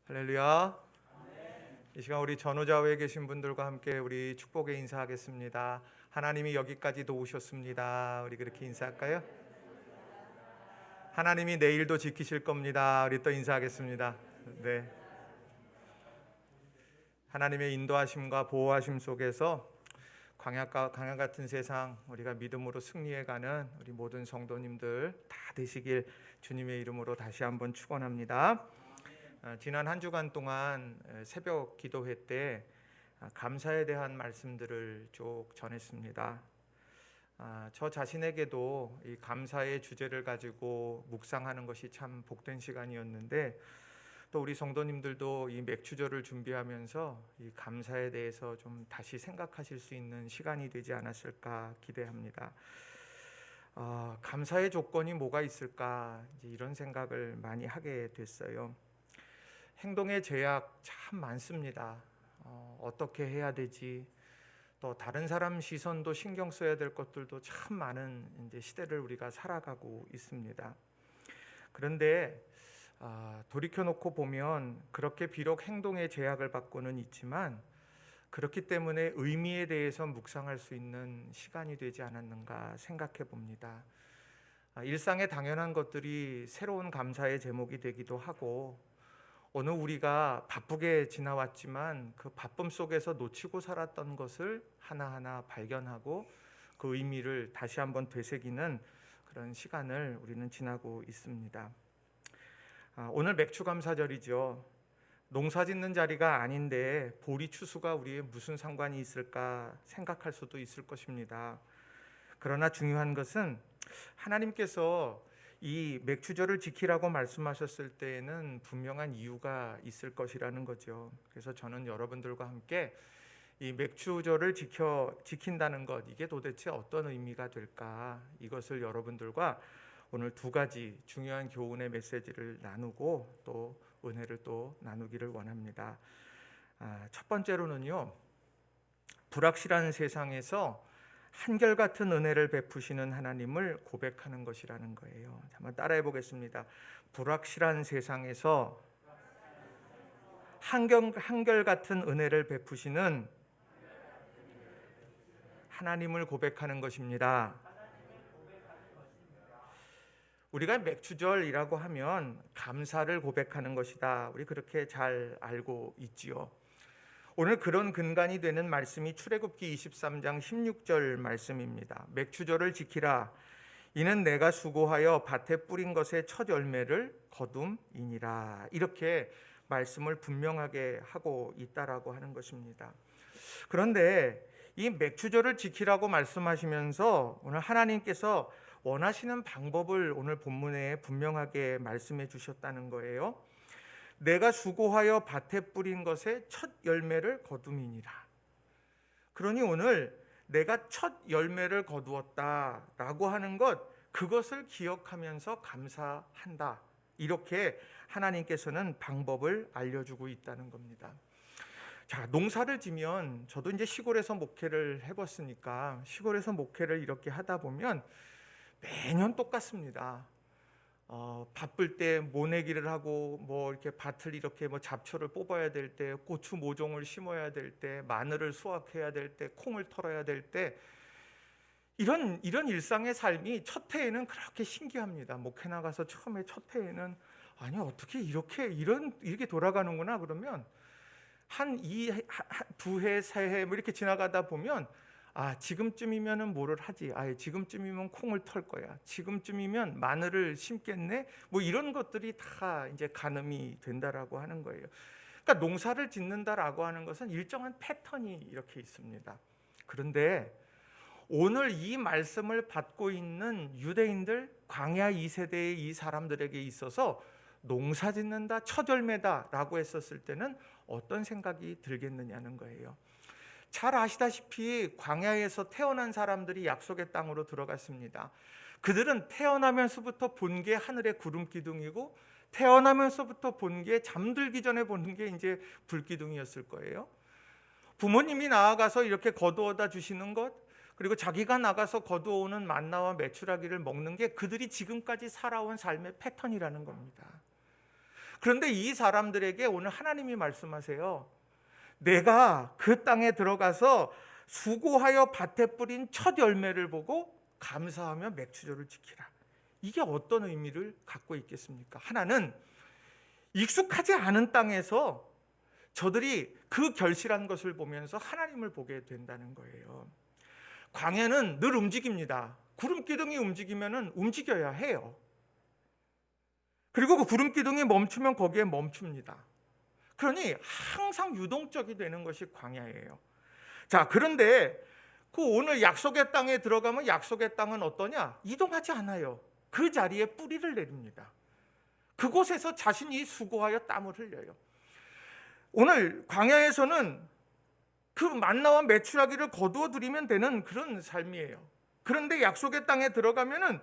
할렐루야. 이 시간 우리 전후좌우에 계신 분들과 함께 우리 축복의 인사하겠습니다. 하나님이 여기까지도 오셨습니다. 우리 그렇게 인사할까요? 하나님이 내일도 지키실 겁니다. 우리 또 인사하겠습니다. 네. 하나님의 인도하심과 보호하심 속에서 광야 같은 세상 우리가 믿음으로 승리해가는 우리 모든 성도님들 다 되시길 주님의 이름으로 다시 한번 축원합니다. 지난 한 주간 동안 새벽 기도회 때 감사에 대한 말씀들을 쭉 전했습니다. 저 자신에게도 이 감사의 주제를 가지고 묵상하는 것이 참 복된 시간이었는데, 또 우리 성도님들도 이 맥주절을 준비하면서 이 감사에 대해서 좀 다시 생각하실 수 있는 시간이 되지 않았을까 기대합니다. 감사의 조건이 뭐가 있을까, 이제 이런 생각을 많이 하게 됐어요. 행동의 제약 참 많습니다. 어떻게 해야 되지? 또 다른 사람 시선도 신경 써야 될 것들도 참 많은 이제 시대를 우리가 살아가고 있습니다. 그런데 돌이켜 놓고 보면 그렇게 비록 행동의 제약을 받고는 있지만 그렇기 때문에 의미에 대해서 묵상할 수 있는 시간이 되지 않았는가 생각해 봅니다. 일상의 당연한 것들이 새로운 감사의 제목이 되기도 하고, 오늘 우리가 바쁘게 지나왔지만 그 바쁨 속에서 놓치고 살았던 것을 하나하나 발견하고 그 의미를 다시 한번 되새기는 그런 시간을 우리는 지나고 있습니다. 오늘 맥추감사절이죠. 농사 짓는 자리가 아닌데 보리 추수가 우리에 무슨 상관이 있을까 생각할 수도 있을 것입니다. 그러나 중요한 것은 하나님께서 이 맥추절을 지키라고 말씀하셨을 때에는 분명한 이유가 있을 것이라는 거죠. 그래서 저는 여러분들과 함께 이 맥추절을 지킨다는 것, 이게 도대체 어떤 의미가 될까, 이것을 여러분들과 오늘 두 가지 중요한 교훈의 메시지를 나누고 또 은혜를 또 나누기를 원합니다. 첫 번째로는요, 불확실한 세상에서 한결같은 은혜를 베푸시는 하나님을 고백하는 것이라는 거예요. 한번 따라해 보겠습니다. 불확실한 세상에서 한결같은 은혜를 베푸시는 하나님을 고백하는 것입니다. 우리가 맥추절이라고 하면 감사를 고백하는 것이다, 우리 그렇게 잘 알고 있지요. 오늘 그런 근간이 되는 말씀이 출애굽기 23장 16절 말씀입니다. 맥추절을 지키라. 이는 내가 수고하여 밭에 뿌린 것의 첫 열매를 거둠이니라. 이렇게 말씀을 분명하게 하고 있다라고 하는 것입니다. 그런데 이 맥추절을 지키라고 말씀하시면서 오늘 하나님께서 원하시는 방법을 오늘 본문에 분명하게 말씀해 주셨다는 거예요. 내가 수고하여 밭에 뿌린 것의 첫 열매를 거둠이니라. 그러니 오늘 내가 첫 열매를 거두었다라고 하는 것, 그것을 기억하면서 감사한다, 이렇게 하나님께서는 방법을 알려주고 있다는 겁니다. 자, 농사를 지면, 저도 이제 시골에서 목회를 해봤으니까 시골에서 목회를 이렇게 하다 보면 매년 똑같습니다. 바쁠 때 모내기를 하고, 뭐 이렇게 밭을 이렇게 뭐 잡초를 뽑아야 될 때, 고추 모종을 심어야 될 때, 마늘을 수확해야 될 때, 콩을 털어야 될 때, 이런 일상의 삶이 첫 해에는 그렇게 신기합니다. 목회 나가서 처음에 첫 해에는 아니 어떻게 이렇게 돌아가는구나. 그러면 두 해, 세 해 뭐 이렇게 지나가다 보면 지금쯤이면은 뭐를 하지? 지금쯤이면 콩을 털 거야. 지금쯤이면 마늘을 심겠네. 뭐 이런 것들이 다 이제 가늠이 된다라고 하는 거예요. 그러니까 농사를 짓는다라고 하는 것은 일정한 패턴이 이렇게 있습니다. 그런데 오늘 이 말씀을 받고 있는 유대인들, 광야 2세대의 이 사람들에게 있어서 농사 짓는다, 첫 열매다라고 했었을 때는 어떤 생각이 들겠느냐는 거예요. 잘 아시다시피 광야에서 태어난 사람들이 약속의 땅으로 들어갔습니다. 그들은 태어나면서부터 본 게 하늘의 구름 기둥이고, 태어나면서부터 본 게 잠들기 전에 보는 게 이제 불기둥이었을 거예요. 부모님이 나아가서 이렇게 거두어다 주시는 것, 그리고 자기가 나가서 거두어오는 만나와 메추라기를 먹는 게 그들이 지금까지 살아온 삶의 패턴이라는 겁니다. 그런데 이 사람들에게 오늘 하나님이 말씀하세요. 내가 그 땅에 들어가서 수고하여 밭에 뿌린 첫 열매를 보고 감사하며 맥추절을 지키라. 이게 어떤 의미를 갖고 있겠습니까? 하나는 익숙하지 않은 땅에서 저들이 그 결실한 것을 보면서 하나님을 보게 된다는 거예요. 광야는 늘 움직입니다. 구름 기둥이 움직이면 움직여야 해요. 그리고 그 구름 기둥이 멈추면 거기에 멈춥니다. 그러니 항상 유동적이 되는 것이 광야예요. 자, 그런데 그 오늘 약속의 땅에 들어가면 약속의 땅은 어떠냐? 이동하지 않아요. 그 자리에 뿌리를 내립니다. 그곳에서 자신이 수고하여 땀을 흘려요. 오늘 광야에서는 그 만나와 메추라기를 거두어 들이면 되는 그런 삶이에요. 그런데 약속의 땅에 들어가면은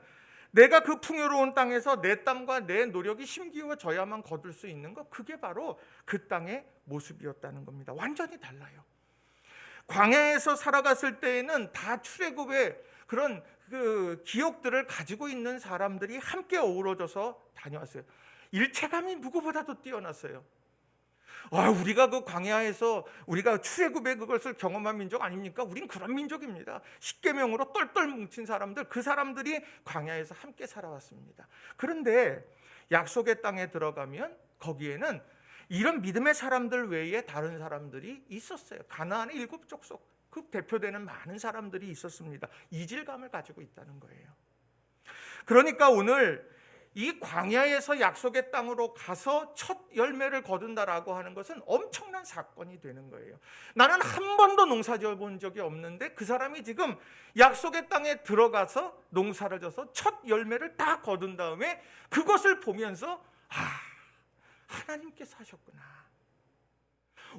내가 그 풍요로운 땅에서 내 땀과 내 노력이 힘기워져야만 거둘 수 있는 것, 그게 바로 그 땅의 모습이었다는 겁니다. 완전히 달라요. 광야에서 살아갔을 때에는 다 출애굽의 그런 그 기억들을 가지고 있는 사람들이 함께 어우러져서 다녀왔어요. 일체감이 누구보다도 뛰어났어요. 우리가 그 광야에서 우리가 출애굽의 그것을 경험한 민족 아닙니까? 우린 그런 민족입니다. 십계명으로 똘똘 뭉친 사람들, 그 사람들이 광야에서 함께 살아왔습니다. 그런데 약속의 땅에 들어가면 거기에는 이런 믿음의 사람들 외에 다른 사람들이 있었어요. 가나안의 7 족속, 그 대표되는 많은 사람들이 있었습니다. 이질감을 가지고 있다는 거예요. 그러니까 오늘 이 광야에서 약속의 땅으로 가서 첫 열매를 거둔다라고 하는 것은 엄청난 사건이 되는 거예요. 나는 한 번도 농사 지어본 적이 없는데 그 사람이 지금 약속의 땅에 들어가서 농사를 져서 첫 열매를 다 거둔 다음에 그것을 보면서 하나님께서 하셨구나.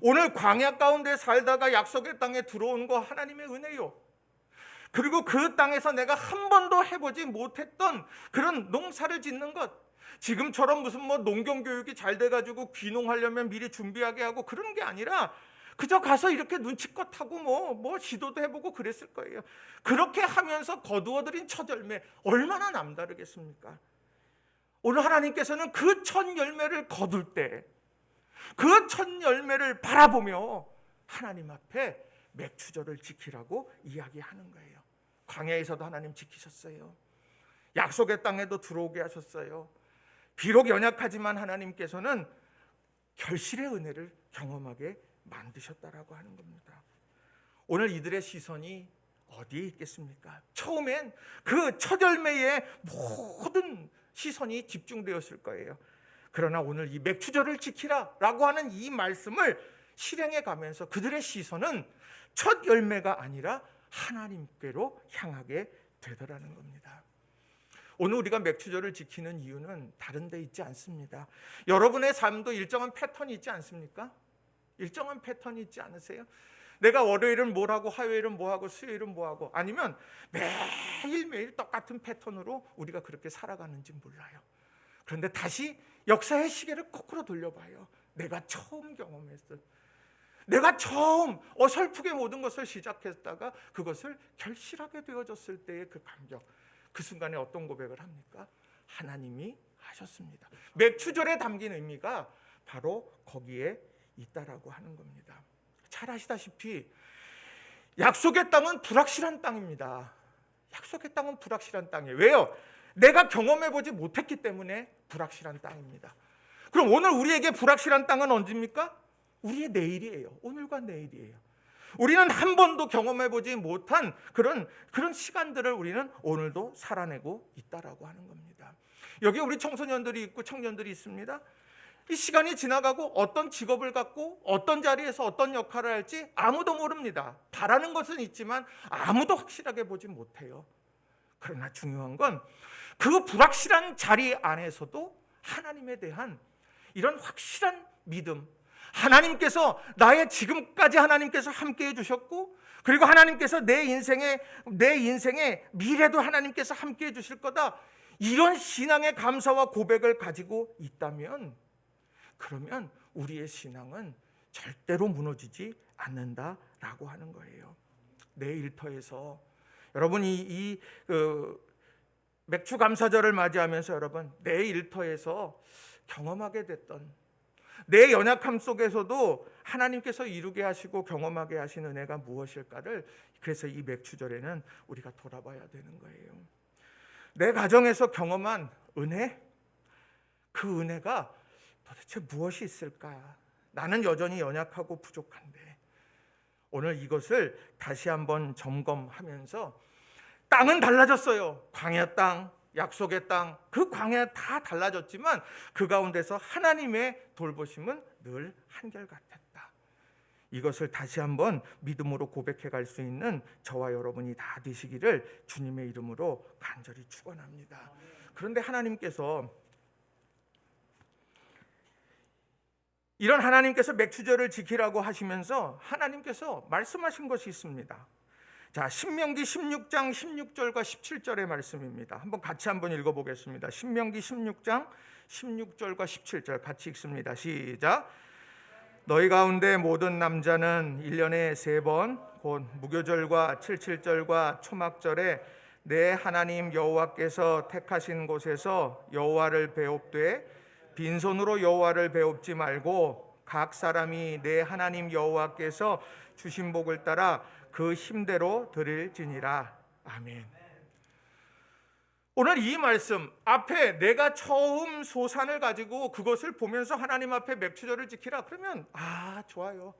오늘 광야 가운데 살다가 약속의 땅에 들어온 거 하나님의 은혜요. 그리고 그 땅에서 내가 한 번도 해보지 못했던 그런 농사를 짓는 것, 지금처럼 무슨 농경 교육이 잘 돼가지고 귀농하려면 미리 준비하게 하고 그런 게 아니라 그저 가서 이렇게 눈치껏 하고 뭐 시도도 해보고 그랬을 거예요. 그렇게 하면서 거두어들인 첫 열매 얼마나 남다르겠습니까? 오늘 하나님께서는 그 첫 열매를 거둘 때 그 첫 열매를 바라보며 하나님 앞에 맥추절을 지키라고 이야기하는 거예요. 광야에서도 하나님 지키셨어요. 약속의 땅에도 들어오게 하셨어요. 비록 연약하지만 하나님께서는 결실의 은혜를 경험하게 만드셨다라고 하는 겁니다. 오늘 이들의 시선이 어디에 있겠습니까? 처음엔 그 첫 열매에 모든 시선이 집중되었을 거예요. 그러나 오늘 이 맥추절을 지키라라고 하는 이 말씀을 실행해 가면서 그들의 시선은 첫 열매가 아니라 하나님께로 향하게 되더라는 겁니다. 오늘 우리가 맥추절을 지키는 이유는 다른 데 있지 않습니다. 여러분의 삶도 일정한 패턴이 있지 않습니까? 일정한 패턴이 있지 않으세요? 내가 월요일은 뭘 하고 화요일은 뭐 하고 수요일은 뭐 하고, 아니면 매일매일 똑같은 패턴으로 우리가 그렇게 살아가는지 몰라요. 그런데 다시 역사의 시계를 거꾸로 돌려봐요. 내가 처음 경험했던, 내가 처음 어설프게 모든 것을 시작했다가 그것을 결실하게 되어졌을 때의 그 감격, 그 순간에 어떤 고백을 합니까? 하나님이 하셨습니다. 맥추절에 담긴 의미가 바로 거기에 있다라고 하는 겁니다. 잘 아시다시피 약속의 땅은 불확실한 땅입니다. 약속의 땅은 불확실한 땅이에요. 왜요? 내가 경험해보지 못했기 때문에 불확실한 땅입니다. 그럼 오늘 우리에게 불확실한 땅은 언제입니까? 우리의 내일이에요. 오늘과 내일이에요. 우리는 한 번도 경험해보지 못한 그런 시간들을 우리는 오늘도 살아내고 있다라고 하는 겁니다. 여기 우리 청소년들이 있고 청년들이 있습니다. 이 시간이 지나가고 어떤 직업을 갖고 어떤 자리에서 어떤 역할을 할지 아무도 모릅니다. 바라는 것은 있지만 아무도 확실하게 보지 못해요. 그러나 중요한 건 그 불확실한 자리 안에서도 하나님에 대한 이런 확실한 믿음, 하나님께서 나의 지금까지 하나님께서 함께 해주셨고, 그리고 하나님께서 내 인생의 미래도 하나님께서 함께 해주실 거다, 이런 신앙의 감사와 고백을 가지고 있다면, 그러면 우리의 신앙은 절대로 무너지지 않는다라고 하는 거예요. 내 일터에서 여러분이 맥추 감사절을 맞이하면서 여러분 내 일터에서 경험하게 됐던, 내 연약함 속에서도 하나님께서 이루게 하시고 경험하게 하신 은혜가 무엇일까를, 그래서 이 맥주절에는 우리가 돌아봐야 되는 거예요. 내 가정에서 경험한 은혜, 그 은혜가 도대체 무엇이 있을까? 나는 여전히 연약하고 부족한데 오늘 이것을 다시 한번 점검하면서, 땅은 달라졌어요. 광야 땅, 약속의 땅, 그 광야 다 달라졌지만 그 가운데서 하나님의 돌보심은 늘 한결같았다. 이것을 다시 한번 믿음으로 고백해 갈 수 있는 저와 여러분이 다 되시기를 주님의 이름으로 간절히 축원합니다. 그런데 하나님께서, 이런 하나님께서 맥주절을 지키라고 하시면서 하나님께서 말씀하신 것이 있습니다. 자, 신명기 16장 16절과 17절의 말씀입니다. 같이 한번 읽어보겠습니다. 신명기 16장 16절과 17절 같이 읽습니다. 시작. 너희 가운데 모든 남자는 1년에 3번 곧 무교절과 칠칠절과 초막절에 내 하나님 여호와께서 택하신 곳에서 여호와를 배웁되 빈손으로 여호와를 배웁지 말고 각 사람이 내 하나님 여호와께서 주신 복을 따라 그 힘대로 드릴지니라. 아멘. 오늘 이 말씀 앞에 내가 처음 소산을 가지고 그것을 보면서 하나님 앞에 맥주절을 지키라 그러면 좋아요,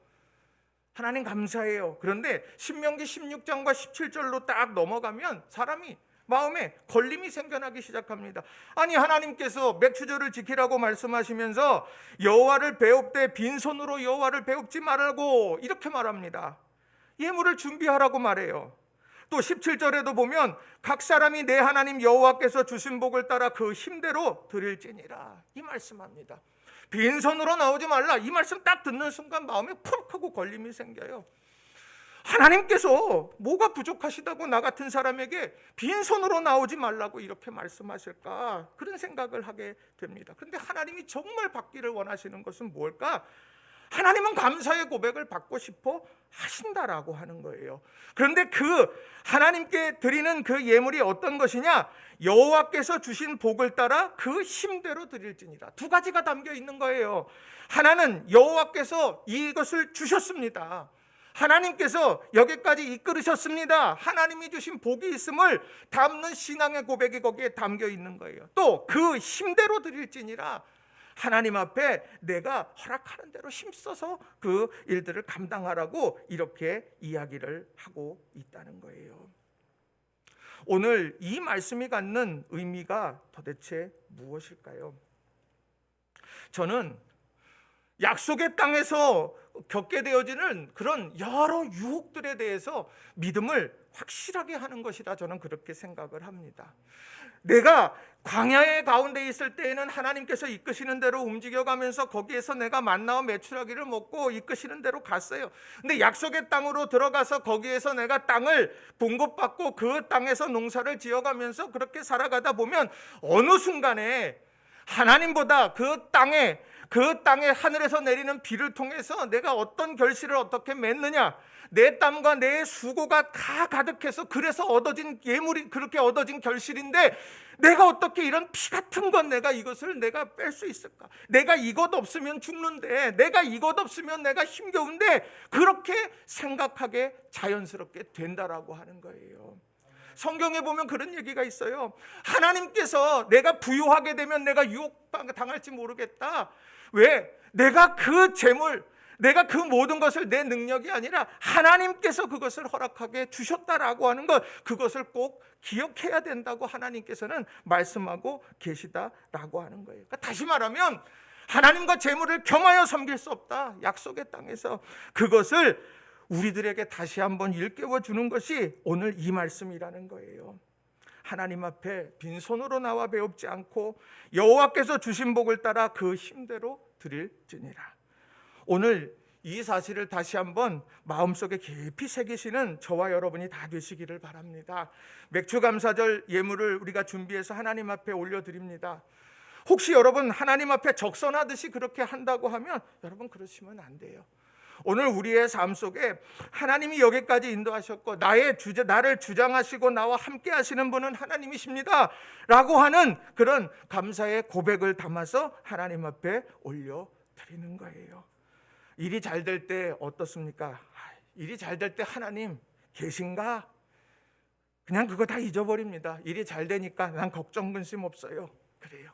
하나님 감사해요. 그런데 신명기 16장과 17절로 딱 넘어가면 사람이 마음에 걸림이 생겨나기 시작합니다. 아니, 하나님께서 맥주절을 지키라고 말씀하시면서 여호와를 배웁되 빈손으로 여호와를 배웁지 말라고 이렇게 말합니다. 예물을 준비하라고 말해요. 또 17절에도 보면 각 사람이 내 하나님 여호와께서 주신 복을 따라 그 힘대로 드릴지니라 이 말씀합니다. 빈손으로 나오지 말라, 이 말씀 딱 듣는 순간 마음에 푹 하고 걸림이 생겨요. 하나님께서 뭐가 부족하시다고 나 같은 사람에게 빈손으로 나오지 말라고 이렇게 말씀하실까, 그런 생각을 하게 됩니다. 그런데 하나님이 정말 받기를 원하시는 것은 뭘까? 하나님은 감사의 고백을 받고 싶어 하신다라고 하는 거예요. 그런데 그 하나님께 드리는 그 예물이 어떤 것이냐? 여호와께서 주신 복을 따라 그 힘대로 드릴지니라. 두 가지가 담겨 있는 거예요. 하나는 여호와께서 이것을 주셨습니다. 하나님께서 여기까지 이끌으셨습니다. 하나님이 주신 복이 있음을 담는 신앙의 고백이 거기에 담겨 있는 거예요. 또 그 힘대로 드릴지니라, 하나님 앞에 내가 허락하는 대로 힘써서 그 일들을 감당하라고 이렇게 이야기를 하고 있다는 거예요. 오늘 이 말씀이 갖는 의미가 도대체 무엇일까요? 저는 약속의 땅에서 겪게 되어지는 그런 여러 유혹들에 대해서 믿음을 확실하게 하는 것이다, 저는 그렇게 생각을 합니다. 내가 광야의 가운데 있을 때에는 하나님께서 이끄시는 대로 움직여가면서 거기에서 내가 만나와 메추라기를 먹고 이끄시는 대로 갔어요. 근데 약속의 땅으로 들어가서 거기에서 내가 땅을 공급받고 그 땅에서 농사를 지어가면서 그렇게 살아가다 보면 어느 순간에 하나님보다 그 땅에 하늘에서 내리는 비를 통해서 내가 어떤 결실을 어떻게 맺느냐, 내 땀과 내 수고가 다 가득해서 그래서 얻어진 예물이 그렇게 얻어진 결실인데 내가 어떻게 이런 피 같은 건 이것을 내가 뺄 수 있을까? 내가 이것 없으면 죽는데, 내가 이것 없으면 내가 힘겨운데, 그렇게 생각하게 자연스럽게 된다라고 하는 거예요. 성경에 보면 그런 얘기가 있어요. 하나님께서 내가 부유하게 되면 내가 유혹당할지 모르겠다. 왜? 내가 그 재물, 내가 그 모든 것을 내 능력이 아니라 하나님께서 그것을 허락하게 주셨다라고 하는 것, 그것을 꼭 기억해야 된다고 하나님께서는 말씀하고 계시다라고 하는 거예요. 그러니까 다시 말하면 하나님과 재물을 겸하여 섬길 수 없다. 약속의 땅에서 그것을 우리들에게 다시 한번 일깨워 주는 것이 오늘 이 말씀이라는 거예요. 하나님 앞에 빈손으로 나와 배웁지 않고 여호와께서 주신 복을 따라 그 힘대로 드릴지니라. 오늘 이 사실을 다시 한번 마음속에 깊이 새기시는 저와 여러분이 다 되시기를 바랍니다. 맥주감사절 예물을 우리가 준비해서 하나님 앞에 올려드립니다. 혹시 여러분 하나님 앞에 적선하듯이 그렇게 한다고 하면 여러분 그러시면 안 돼요. 오늘 우리의 삶 속에 하나님이 여기까지 인도하셨고 나를 주장하시고 나와 함께 하시는 분은 하나님이십니다 라고 하는 그런 감사의 고백을 담아서 하나님 앞에 올려드리는 거예요. 일이 잘 될 때 어떻습니까? 일이 잘 될 때 하나님 계신가? 그냥 그거 다 잊어버립니다. 일이 잘 되니까 난 걱정 근심 없어요. 그래요.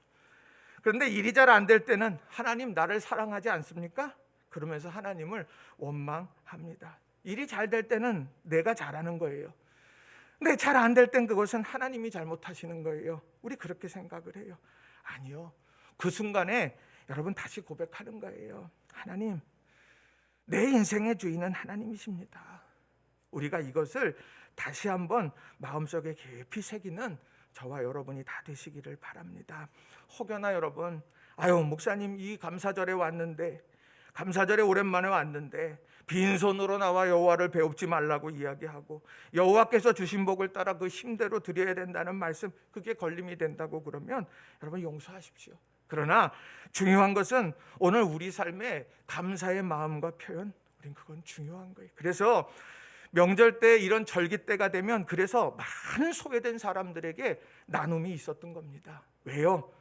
그런데 일이 잘 안 될 때는 하나님 나를 사랑하지 않습니까? 그러면서 하나님을 원망합니다. 일이 잘 될 때는 내가 잘하는 거예요. 근데 잘 안 될 땐 그것은 하나님이 잘못하시는 거예요. 우리 그렇게 생각을 해요. 아니요. 그 순간에 여러분 다시 고백하는 거예요. 하나님, 내 인생의 주인은 하나님이십니다. 우리가 이것을 다시 한번 마음속에 깊이 새기는 저와 여러분이 다 되시기를 바랍니다. 혹여나 여러분, 목사님 이 감사절에 왔는데, 감사절에 오랜만에 왔는데 빈손으로 나와 여호와를 배웁지 말라고 이야기하고 여호와께서 주신 복을 따라 그 힘대로 드려야 된다는 말씀, 그게 걸림이 된다고 그러면 여러분 용서하십시오. 그러나 중요한 것은 오늘 우리 삶에 감사의 마음과 표현, 우린 그건 중요한 거예요. 그래서 명절 때 이런 절기 때가 되면 그래서 많은 소외된 사람들에게 나눔이 있었던 겁니다. 왜요?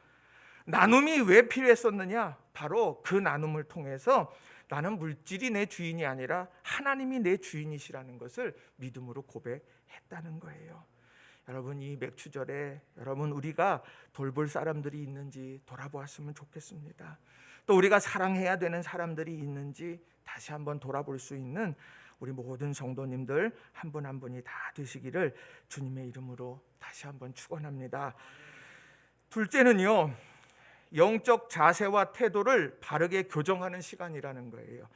나눔이 왜 필요했었느냐? 바로 그 나눔을 통해서 나는 물질이 내 주인이 아니라 하나님이 내 주인이시라는 것을 믿음으로 고백했다는 거예요. 여러분, 이 맥추절에 여러분 우리가 돌볼 사람들이 있는지 돌아보았으면 좋겠습니다. 또 우리가 사랑해야 되는 사람들이 있는지 다시 한번 돌아볼 수 있는 우리 모든 성도님들 한 분 한 분이 다 되시기를 주님의 이름으로 다시 한번 축원합니다. 둘째는요, 영적 자세와 태도를 바르게 교정하는 시간이라는 거예요.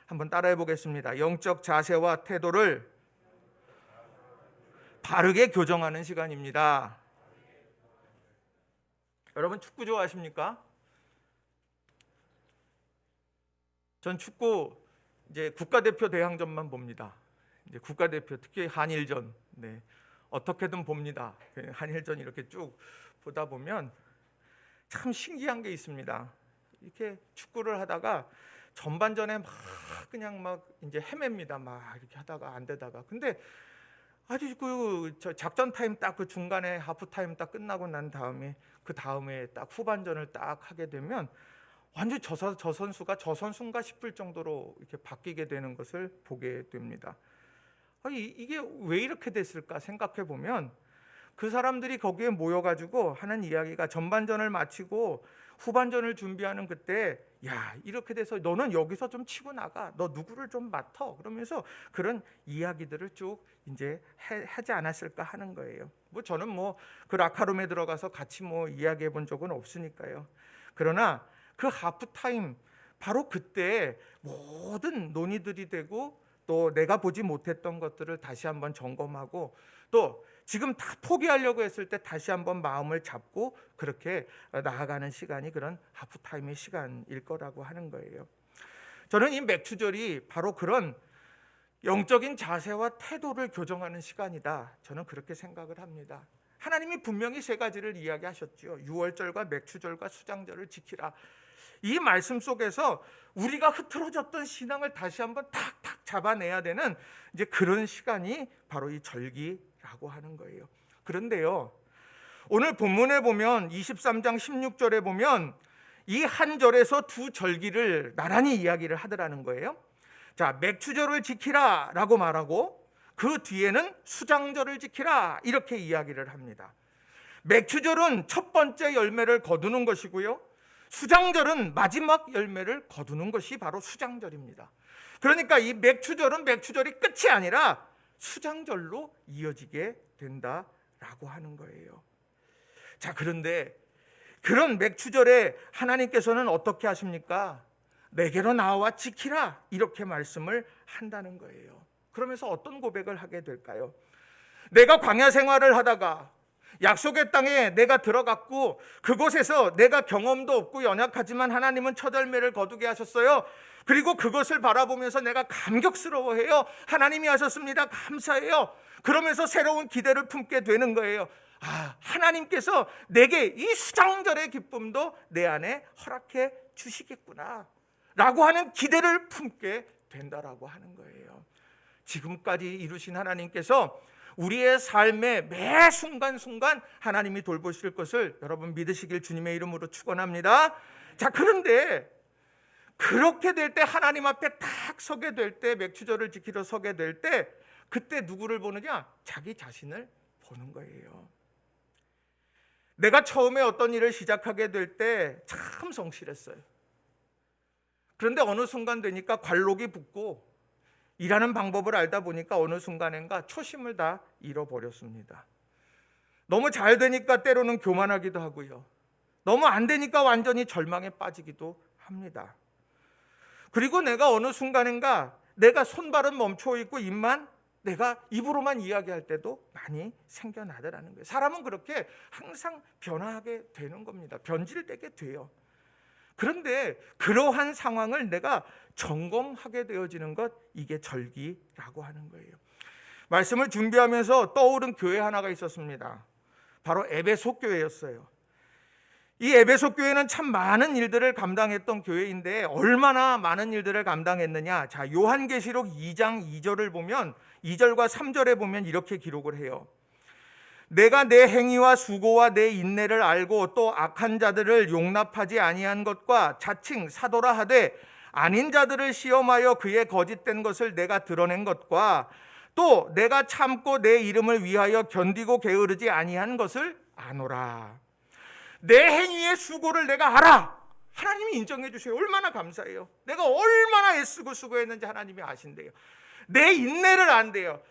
한번 따라해 보겠습니다. 영적 자세와 태도를 바르게 교정하는 시간입니다. 여러분 축구 좋아하십니까? 전 축구 이제 국가대표 대항전만 봅니다. 이제 국가대표 특히 한일전, 어떻게든 봅니다. 한일전 이렇게 쭉 보다 보면 참 신기한 게 있습니다. 이렇게 축구를 하다가 전반전에 막 이제 헤맵니다. 막 이렇게 하다가 안 되다가. 근데 아주 저 작전 타임 딱 그 중간에 하프 타임 딱 끝나고 난 다음에 그 다음에 딱 후반전을 딱 하게 되면 완전 저 선수가 저 선수인가 싶을 정도로 이렇게 바뀌게 되는 것을 보게 됩니다. 이게 왜 이렇게 됐을까 생각해 보면 그 사람들이 거기에 모여가지고 하는 이야기가 전반전을 마치고 후반전을 준비하는 그때, 야, 이렇게 돼서 너는 여기서 좀 치고 나가, 너 누구를 좀 맡아, 그러면서 그런 이야기들을 쭉 이제 하지 않았을까 하는 거예요. 저는 그 라카룸에 들어가서 같이 이야기해 본 적은 없으니까요. 그러나 그 하프타임 바로 그때 모든 논의들이 되고 또 내가 보지 못했던 것들을 다시 한번 점검하고 또 지금 다 포기하려고 했을 때 다시 한번 마음을 잡고 그렇게 나아가는 시간이 그런 하프타임의 시간일 거라고 하는 거예요. 저는 이 맥추절이 바로 그런 영적인 자세와 태도를 교정하는 시간이다, 저는 그렇게 생각을 합니다. 하나님이 분명히 세 가지를 이야기하셨죠. 유월절과 맥추절과 수장절을 지키라. 이 말씀 속에서 우리가 흐트러졌던 신앙을 다시 한번 탁탁 잡아내야 되는 이제 그런 시간이 바로 이 절기라고 하는 거예요. 그런데요, 오늘 본문에 보면 23장 16절에 보면 이 한 절에서 두 절기를 나란히 이야기를 하더라는 거예요. 자, 맥추절을 지키라 라고 말하고 그 뒤에는 수장절을 지키라 이렇게 이야기를 합니다. 맥추절은 첫 번째 열매를 거두는 것이고요, 수장절은 마지막 열매를 거두는 것이 바로 수장절입니다. 그러니까 이 맥추절은 맥추절이 끝이 아니라 수장절로 이어지게 된다라고 하는 거예요. 자, 그런데 그런 맥추절에 하나님께서는 어떻게 하십니까? 내게로 나와 지키라 이렇게 말씀을 한다는 거예요. 그러면서 어떤 고백을 하게 될까요? 내가 광야 생활을 하다가 약속의 땅에 내가 들어갔고 그곳에서 내가 경험도 없고 연약하지만 하나님은 첫 열매를 거두게 하셨어요. 그리고 그것을 바라보면서 내가 감격스러워해요. 하나님이 하셨습니다. 감사해요. 그러면서 새로운 기대를 품게 되는 거예요. 하나님께서 내게 이 수장절의 기쁨도 내 안에 허락해 주시겠구나 라고 하는 기대를 품게 된다라고 하는 거예요. 지금까지 이루신 하나님께서 우리의 삶의 매 순간순간 하나님이 돌보실 것을 여러분 믿으시길 주님의 이름으로 축원합니다. 자, 그런데 그렇게 될 때, 하나님 앞에 딱 서게 될 때, 맥추절을 지키러 서게 될 때, 그때 누구를 보느냐? 자기 자신을 보는 거예요. 내가 처음에 어떤 일을 시작하게 될 때 참 성실했어요. 그런데 어느 순간 되니까 관록이 붙고 일하는 방법을 알다 보니까 어느 순간인가 초심을 다 잃어버렸습니다. 너무 잘 되니까 때로는 교만하기도 하고요. 너무 안 되니까 완전히 절망에 빠지기도 합니다. 그리고 내가 어느 순간인가 내가 손발은 멈춰 있고 내가 입으로만 이야기할 때도 많이 생겨나더라는 거예요. 사람은 그렇게 항상 변화하게 되는 겁니다. 변질되게 돼요. 그런데 그러한 상황을 내가 점검하게 되어지는 것, 이게 절기라고 하는 거예요. 말씀을 준비하면서 떠오른 교회 하나가 있었습니다. 바로 에베소 교회였어요. 이 에베소 교회는 참 많은 일들을 감당했던 교회인데 얼마나 많은 일들을 감당했느냐. 자, 요한계시록 2장 2절을 보면 2절과 3절에 보면 이렇게 기록을 해요. 내가 내 행위와 수고와 내 인내를 알고 또 악한 자들을 용납하지 아니한 것과 자칭 사도라 하되 아닌 자들을 시험하여 그의 거짓된 것을 내가 드러낸 것과 또 내가 참고 내 이름을 위하여 견디고 게으르지 아니한 것을 아노라. 내 행위의 수고를 내가 알아. 하나님이 인정해 주세요. 얼마나 감사해요. 내가 얼마나 애쓰고 수고했는지 하나님이 아신대요. 내 인내를 안대요.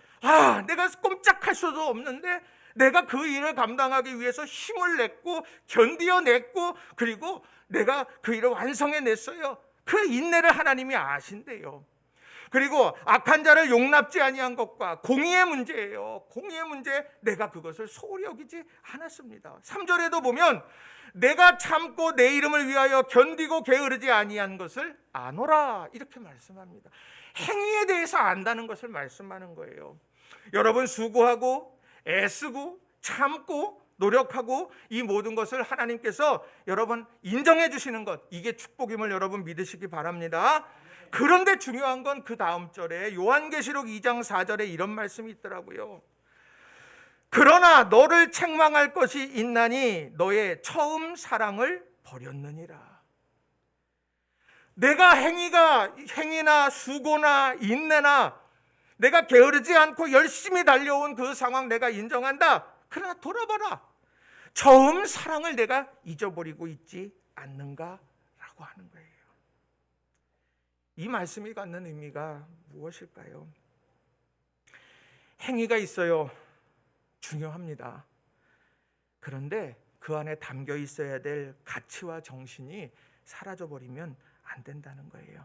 내가 꼼짝할 수도 없는데 내가 그 일을 감당하기 위해서 힘을 냈고 견디어냈고 그리고 내가 그 일을 완성해냈어요. 그 인내를 하나님이 아신대요. 그리고 악한 자를 용납지 아니한 것과 공의의 문제예요. 공의의 문제, 내가 그것을 소홀히 여기지 않았습니다. 3절에도 보면 내가 참고 내 이름을 위하여 견디고 게으르지 아니한 것을 아노라, 이렇게 말씀합니다. 행위에 대해서 안다는 것을 말씀하는 거예요. 여러분 수고하고 애쓰고 참고 노력하고 이 모든 것을 하나님께서 여러분 인정해 주시는 것, 이게 축복임을 여러분 믿으시기 바랍니다. 그런데 중요한 건 그 다음 절에 요한계시록 2장 4절에 이런 말씀이 있더라고요. 그러나 너를 책망할 것이 있나니 너의 처음 사랑을 버렸느니라. 내가 행위나 수고나 인내나 내가 게으르지 않고 열심히 달려온 그 상황 내가 인정한다. 그러나 돌아봐라. 처음 사랑을 내가 잊어버리고 있지 않는가라고 하는 거예요. 이 말씀이 갖는 의미가 무엇일까요? 행위가 있어요. 중요합니다. 그런데 그 안에 담겨 있어야 될 가치와 정신이 사라져버리면 안 된다는 거예요.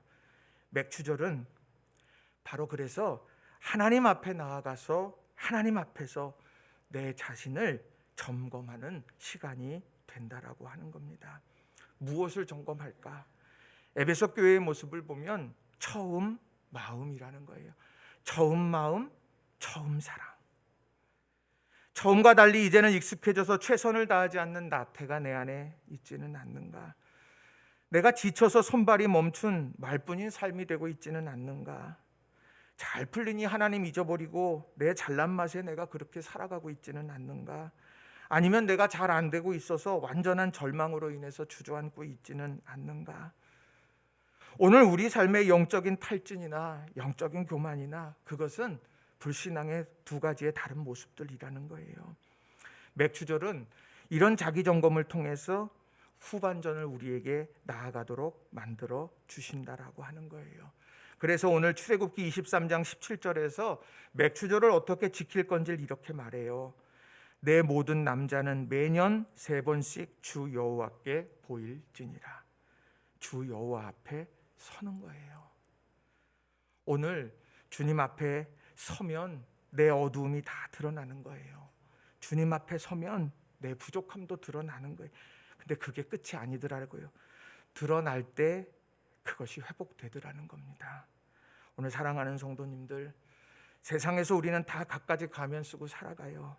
맥추절은 바로 그래서 하나님 앞에 나아가서 하나님 앞에서 내 자신을 점검하는 시간이 된다라고 하는 겁니다. 무엇을 점검할까? 에베소 교회의 모습을 보면 처음 마음이라는 거예요. 처음 마음, 처음 사랑. 처음과 달리 이제는 익숙해져서 최선을 다하지 않는 나태가 내 안에 있지는 않는가? 내가 지쳐서 손발이 멈춘 말뿐인 삶이 되고 있지는 않는가? 잘 풀리니 하나님 잊어버리고 내 잘난 맛에 내가 그렇게 살아가고 있지는 않는가? 아니면 내가 잘 안 되고 있어서 완전한 절망으로 인해서 주저앉고 있지는 않는가? 오늘 우리 삶의 영적인 탈진이나 영적인 교만이나 그것은 불신앙의 두 가지의 다른 모습들이라는 거예요. 맥추절은 이런 자기 점검을 통해서 후반전을 우리에게 나아가도록 만들어 주신다라고 하는 거예요. 그래서 오늘 출애굽기 23장 17절에서 맥추절을 어떻게 지킬 건지를 이렇게 말해요. 내 모든 남자는 매년 3번씩 주 여호와께 보일지니라. 주 여호와 앞에 서는 거예요. 오늘 주님 앞에 서면 내 어두움이 다 드러나는 거예요. 주님 앞에 서면 내 부족함도 드러나는 거예요. 근데 그게 끝이 아니더라고요. 드러날 때 그것이 회복되더라는 겁니다. 오늘 사랑하는 성도님들, 세상에서 우리는 다 갖가지 가면 쓰고 살아가요.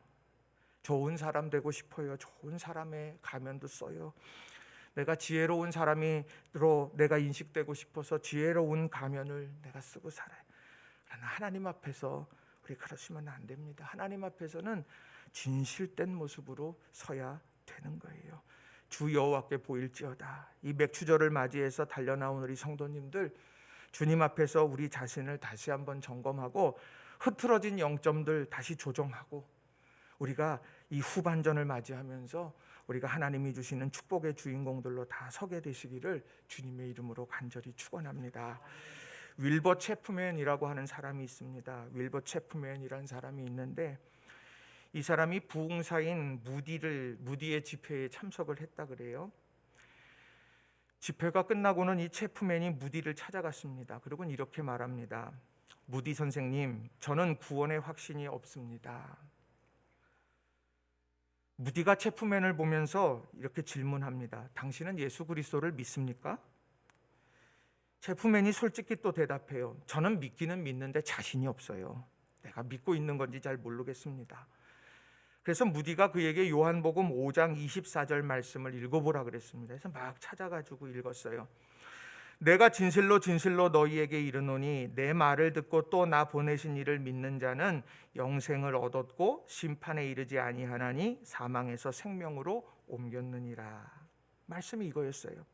좋은 사람 되고 싶어요. 좋은 사람의 가면도 써요. 내가 지혜로운 사람으로 내가 인식되고 싶어서 지혜로운 가면을 내가 쓰고 살아요. 그러나 하나님 앞에서 우리 그러시면 안 됩니다. 하나님 앞에서는 진실된 모습으로 서야 되는 거예요. 주 여호와께 보일지어다. 이 맥추절을 맞이해서 달려나온 우리 성도님들, 주님 앞에서 우리 자신을 다시 한번 점검하고 흐트러진 영점들 다시 조정하고, 우리가 이 후반전을 맞이하면서 우리가 하나님이 주시는 축복의 주인공들로 다 서게 되시기를 주님의 이름으로 간절히 축원합니다. 윌버 체프맨이라고 하는 사람이 있습니다. 윌버 체프맨이라는 사람이 있는데, 이 사람이 부흥사인 무디의 집회에 참석을 했다 그래요. 집회가 끝나고는 이 체프맨이 무디를 찾아갔습니다. 그리고 이렇게 말합니다. 무디 선생님, 저는 구원의 확신이 없습니다. 무디가 체프맨을 보면서 이렇게 질문합니다. 당신은 예수 그리스도를 믿습니까? 체프맨이 솔직히 또 대답해요. 저는 믿기는 믿는데 자신이 없어요. 내가 믿고 있는 건지 잘 모르겠습니다. 그래서 무디가 그에게 요한복음 5장 24절 말씀을 읽어보라 그랬습니다. 그래서 막 찾아가지고 읽었어요. 내가 진실로 진실로 너희에게 이르노니 내 말을 듣고 또 나 보내신 이를 믿는 자는 영생을 얻었고 심판에 이르지 아니하나니 사망에서 생명으로 옮겼느니라. 말씀이 이거였어요.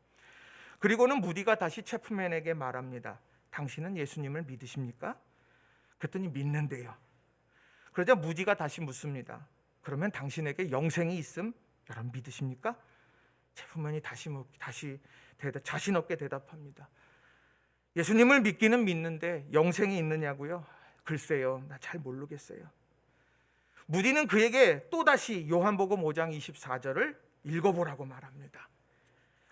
그리고는 무디가 다시 체프맨에게 말합니다. 당신은 예수님을 믿으십니까? 그랬더니 믿는데요. 그러자 무디가 다시 묻습니다. 그러면 당신에게 영생이 있음 여러분 믿으십니까? 체프맨이 다시 자신 없게 대답합니다. 예수님을 믿기는 믿는데 영생이 있느냐고요? 글쎄요, 나 잘 모르겠어요. 무디는 그에게 또다시 요한복음 5장 24절을 읽어보라고 말합니다.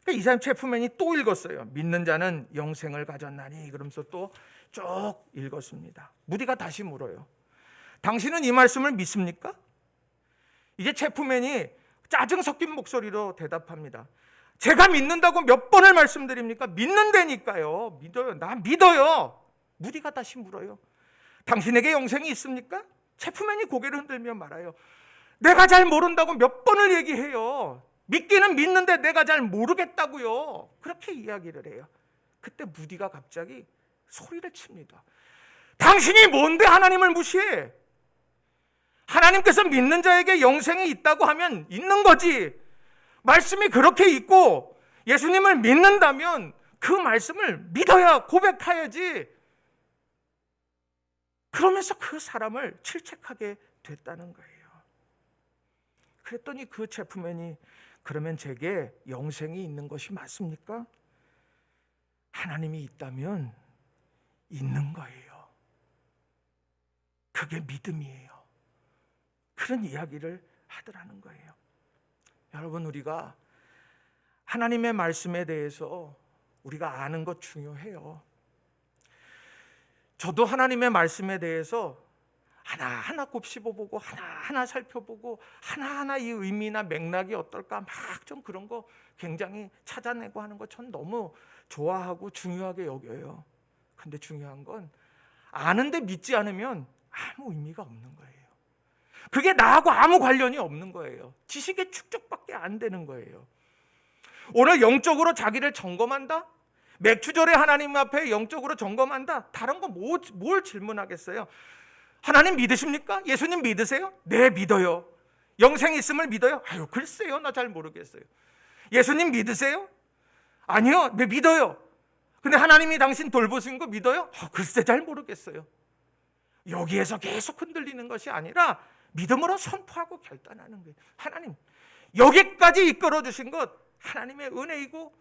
그러니까 이 사람 체프맨이 또 읽었어요. 믿는 자는 영생을 가졌나니, 그러면서 또 쭉 읽었습니다. 무디가 다시 물어요. 당신은 이 말씀을 믿습니까? 이제 체프맨이 짜증 섞인 목소리로 대답합니다. 제가 믿는다고 몇 번을 말씀드립니까? 믿는다니까요. 믿어요. 나 믿어요. 무디가 다시 물어요. 당신에게 영생이 있습니까? 체프맨이 고개를 흔들며 말아요. 내가 잘 모른다고 몇 번을 얘기해요. 믿기는 믿는데 내가 잘 모르겠다고요. 그렇게 이야기를 해요. 그때 무디가 갑자기 소리를 칩니다. 당신이 뭔데 하나님을 무시해? 하나님께서 믿는 자에게 영생이 있다고 하면 있는 거지. 말씀이 그렇게 있고 예수님을 믿는다면 그 말씀을 믿어야 고백해야지. 그러면서 그 사람을 질책하게 됐다는 거예요. 그랬더니 그 체프맨이 그러면 제게 영생이 있는 것이 맞습니까? 하나님이 있다면 있는 거예요. 그게 믿음이에요. 그런 이야기를 하더라는 거예요. 여러분, 우리가 하나님의 말씀에 대해서 우리가 아는 것 중요해요. 저도 하나님의 말씀에 대해서 하나하나 곱씹어보고 하나하나 살펴보고 하나하나 이 의미나 맥락이 어떨까 막 좀 그런 거 굉장히 찾아내고 하는 거 전 너무 좋아하고 중요하게 여겨요. 근데 중요한 건 아는데 믿지 않으면 아무 의미가 없는 거예요. 그게 나하고 아무 관련이 없는 거예요. 지식의 축적밖에 안 되는 거예요. 오늘 영적으로 자기를 점검한다? 맥추절에 하나님 앞에 영적으로 점검한다? 다른 거 뭘 질문하겠어요? 하나님 믿으십니까? 예수님 믿으세요? 네, 믿어요. 영생 있음을 믿어요? 아유, 글쎄요, 나 잘 모르겠어요. 예수님 믿으세요? 아니요, 네, 믿어요. 근데 하나님이 당신 돌보신 거 믿어요? 글쎄, 잘 모르겠어요. 여기에서 계속 흔들리는 것이 아니라 믿음으로 선포하고 결단하는 거예요. 하나님, 여기까지 이끌어 주신 것 하나님의 은혜이고,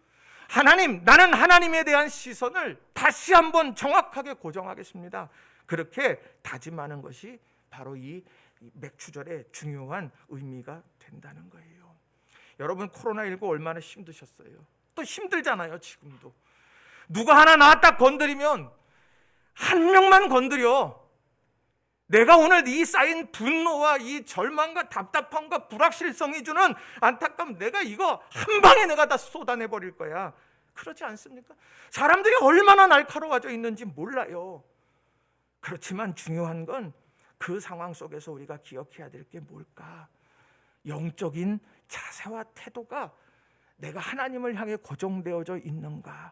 하나님, 나는 하나님에 대한 시선을 다시 한번 정확하게 고정하겠습니다. 그렇게 다짐하는 것이 바로 이 맥추절의 중요한 의미가 된다는 거예요. 여러분, 코로나19 얼마나 힘드셨어요? 또 힘들잖아요, 지금도. 누가 하나 나 딱 건드리면 한 명만 건드려. 내가 오늘 이 쌓인 분노와 이 절망과 답답함과 불확실성이 주는 안타까움, 내가 이거 한 방에 내가 다 쏟아내버릴 거야. 그렇지 않습니까? 사람들이 얼마나 날카로워져 있는지 몰라요. 그렇지만 중요한 건 그 상황 속에서 우리가 기억해야 될 게 뭘까? 영적인 자세와 태도가 내가 하나님을 향해 고정되어져 있는가,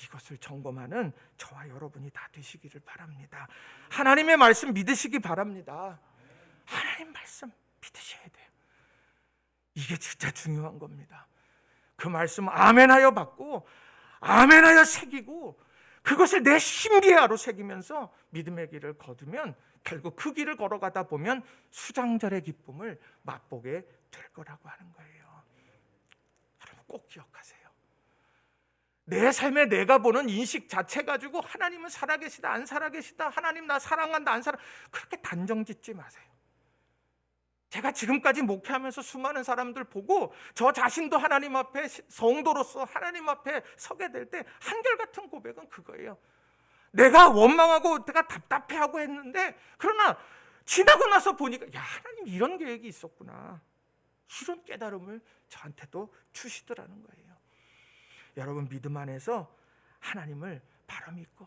이것을 점검하는 저와 여러분이 다 되시기를 바랍니다. 하나님의 말씀 믿으시기 바랍니다. 하나님 말씀 믿으셔야 돼요. 이게 진짜 중요한 겁니다. 그 말씀 아멘하여 받고 아멘하여 새기고 그것을 내 심계하로 새기면서 믿음의 길을 거두면 결국 그 길을 걸어가다 보면 수장절의 기쁨을 맛보게 될 거라고 하는 거예요. 여러분 꼭 기억하세요. 내 삶에 내가 보는 인식 자체 가지고 하나님은 살아계시다 안 살아계시다, 하나님 나 사랑한다 안 사랑, 그렇게 단정 짓지 마세요. 제가 지금까지 목회하면서 수많은 사람들 보고 저 자신도 하나님 앞에 성도로서 하나님 앞에 서게 될 때 한결같은 고백은 그거예요. 내가 원망하고 내가 답답해하고 했는데 그러나 지나고 나서 보니까 야, 하나님 이런 계획이 있었구나, 이런 깨달음을 저한테도 주시더라는 거예요. 여러분 믿음 안에서 하나님을 바로 믿고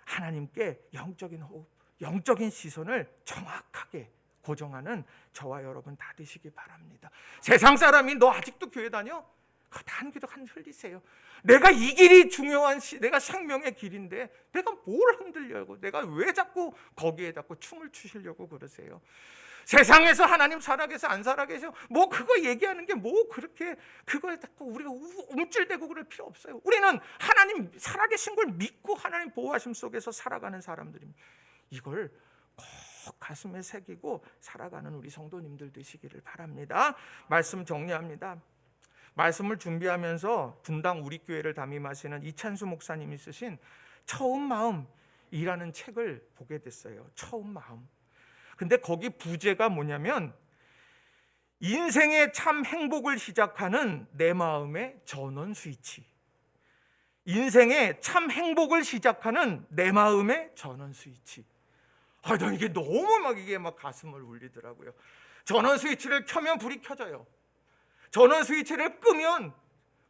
하나님께 영적인 호흡, 영적인 시선을 정확하게 고정하는 저와 여러분 다 되시기 바랍니다. 세상 사람이 너 아직도 교회 다녀? 그거 다 한 기도 한 흘리세요. 내가 이 길이 중요한 내가 생명의 길인데 내가 뭘 흔들려고, 내가 왜 자꾸 거기에 자꾸 춤을 추시려고 그러세요? 세상에서 하나님 살아계셔 안 살아계셔 뭐 그거 얘기하는 게 뭐 그렇게 그거에 자꾸 우리가 움찔대고 그럴 필요 없어요. 우리는 하나님 살아계신 걸 믿고 하나님 보호하심 속에서 살아가는 사람들입니다. 이걸 꼭 가슴에 새기고 살아가는 우리 성도님들 되시기를 바랍니다. 말씀 정리합니다. 말씀을 준비하면서 분당 우리 교회를 담임하시는 이찬수 목사님이 쓰신 처음 마음이라는 책을 보게 됐어요. 처음 마음. 근데 거기 부제가 뭐냐면 인생의 참 행복을 시작하는 내 마음의 전원 스위치. 인생의 참 행복을 시작하는 내 마음의 전원 스위치. 난 이게 너무 이게 가슴을 울리더라고요. 전원 스위치를 켜면 불이 켜져요. 전원 스위치를 끄면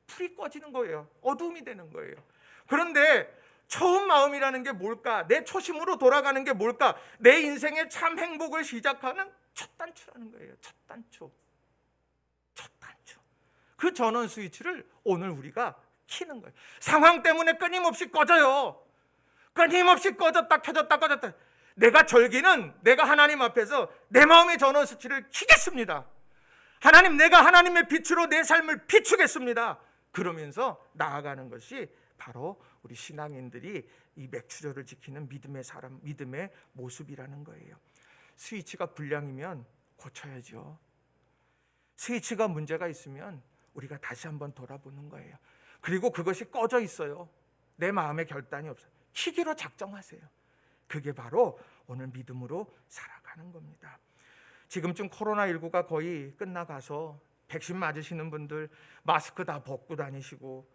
불이 꺼지는 거예요. 어둠이 되는 거예요. 그런데 처음 마음이라는 게 뭘까? 내 초심으로 돌아가는 게 뭘까? 내 인생의 참 행복을 시작하는 첫 단추라는 거예요. 첫 단추. 그 전원 스위치를 오늘 우리가 켜는 거예요. 상황 때문에 끊임없이 꺼져요. 끊임없이 꺼졌다 켜졌다 꺼졌다. 내가 절기는 내가 하나님 앞에서 내 마음의 전원 스위치를 켜겠습니다. 하나님, 내가 하나님의 빛으로 내 삶을 비추겠습니다. 그러면서 나아가는 것이 바로 우리 신앙인들이 이 맥추절을 지키는 믿음의 사람, 믿음의 모습이라는 거예요. 스위치가 불량이면 고쳐야죠. 스위치가 문제가 있으면 우리가 다시 한번 돌아보는 거예요. 그리고 그것이 꺼져 있어요. 내 마음의 결단이 없어요. 키기로 작정하세요. 그게 바로 오늘 믿음으로 살아가는 겁니다. 지금쯤 코로나19가 거의 끝나가서 백신 맞으시는 분들 마스크 다 벗고 다니시고,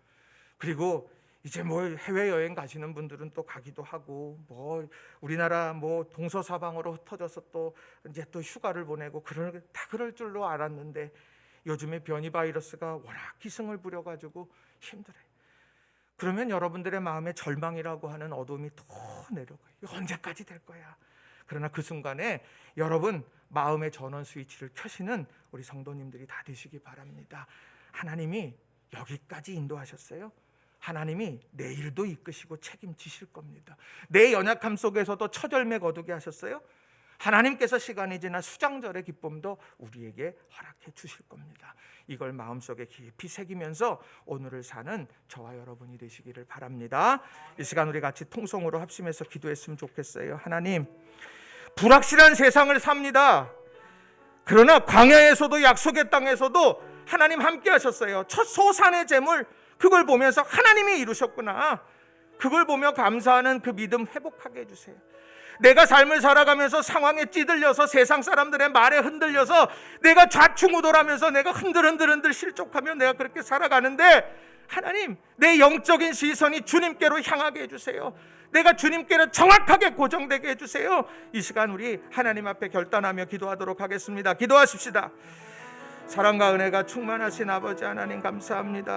그리고 이제 해외여행 가시는 분들은 또 가기도 하고, 우리나라 동서사방으로 흩어져서 또 이제 또 휴가를 보내고 그럴 줄로 알았는데 요즘에 변이 바이러스가 워낙 기승을 부려가지고 힘들어요. 그러면 여러분들의 마음에 절망이라고 하는 어둠이 더 내려가요. 이거 언제까지 될 거야? 그러나 그 순간에 여러분 마음의 전원 스위치를 켜시는 우리 성도님들이 다 되시기 바랍니다. 하나님이 여기까지 인도하셨어요. 하나님이 내일도 이끄시고 책임지실 겁니다. 내 연약함 속에서도 첫 열매 거두게 하셨어요. 하나님께서 시간이 지나 수장절의 기쁨도 우리에게 허락해 주실 겁니다. 이걸 마음속에 깊이 새기면서 오늘을 사는 저와 여러분이 되시기를 바랍니다. 이 시간 우리 같이 통성으로 합심해서 기도했으면 좋겠어요. 하나님, 불확실한 세상을 삽니다. 그러나 광야에서도 약속의 땅에서도 하나님 함께 하셨어요. 첫 소산의 제물, 그걸 보면서 하나님이 이루셨구나. 그걸 보며 감사하는 그 믿음 회복하게 해주세요. 내가 삶을 살아가면서 상황에 찌들려서 세상 사람들의 말에 흔들려서 내가 좌충우돌하면서 내가 흔들 실족하며 내가 그렇게 살아가는데, 하나님, 내 영적인 시선이 주님께로 향하게 해주세요. 내가 주님께로 정확하게 고정되게 해주세요. 이 시간 우리 하나님 앞에 결단하며 기도하도록 하겠습니다. 기도하십시다. 사랑과 은혜가 충만하신 아버지 하나님, 감사합니다.